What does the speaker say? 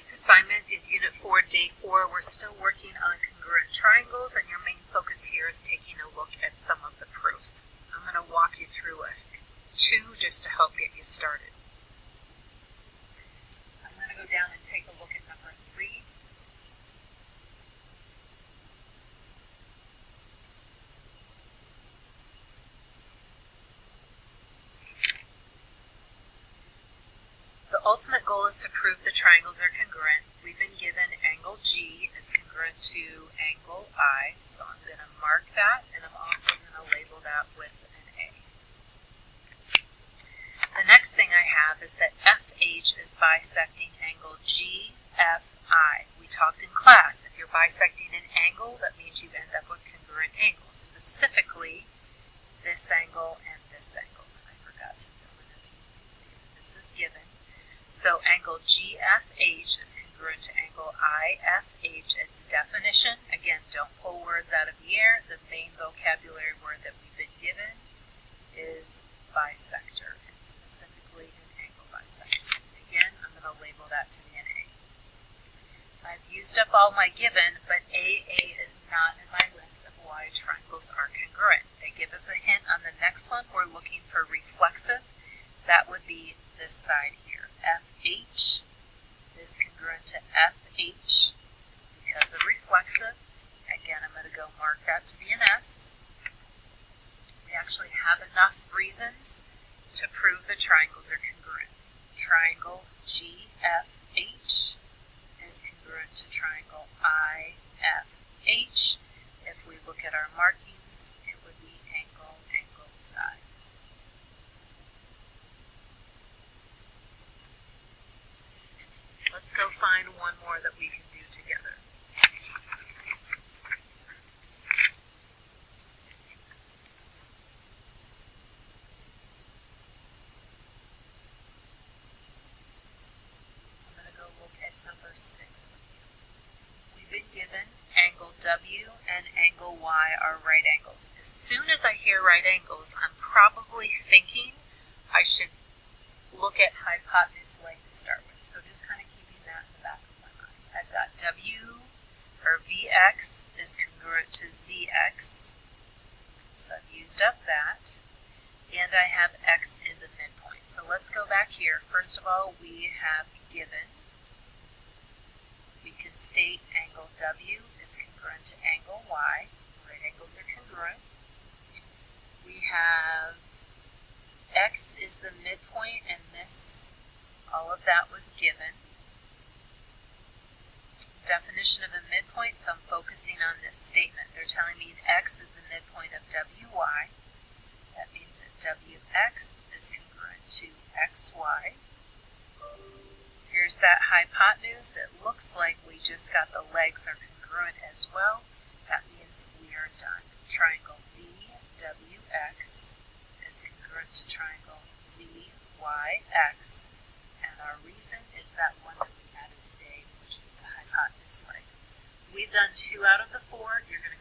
tonight's assignment is Unit 4, Day 4. We're still working on congruent triangles, and your main focus here is taking a look at some of the proofs. I'm going to walk you through two just to help get you started. I'm going to go down and take a look at number 3. The ultimate goal is to prove the triangles are congruent. We've been given angle G is congruent to angle I, so I'm going to mark that, and I'm also going to label that with an A. The next thing I have is that FH is bisecting angle GFI. We talked in class, if you're bisecting an angle, that means you end up with congruent angles, specifically this angle and this angle. I forgot to fill in a few things here. This is given. So angle GFH is congruent to angle IFH. Its definition, again, don't pull words out of the air. The main vocabulary word that we've been given is bisector, and specifically an angle bisector. Again, I'm going to label that to be an A. I've used up all my given, but AA is not in my list of why triangles are congruent. They give us a hint on the next one. We're looking for reflexive. That would be this side here. FH is congruent to FH because of reflexive. Again, I'm going to go mark that to be an S. We actually have enough reasons to prove the triangles are congruent. Triangle GFH is congruent to triangle IFH. If we look at our markings, it would be angle, angle, side. Let's go find one more that we can do together. I'm going to go look at number 6 with you. We've been given angle W and angle Y are right angles. As soon as I hear right angles, I'm probably thinking I should look at hypotenuse leg to start with. So just kind of keeping that in the back of my mind. I've got VX is congruent to ZX. So I've used up that. And I have X is a midpoint. So let's go back here. First of all, we have given. We can state angle W is congruent to angle Y. Right angles are congruent. We have X is the midpoint, and this, all of that was given. Definition of a midpoint, so I'm focusing on this statement. They're telling me X is the midpoint of WY. That means that WX is congruent to XY. Here's that hypotenuse. It looks like we just got the legs are congruent as well. That means we are done. Triangle VWX is congruent to triangle ZYX, and our reason is that one that we added today, which is the hypotenuse leg. We've done 2 out of the 4. You're going to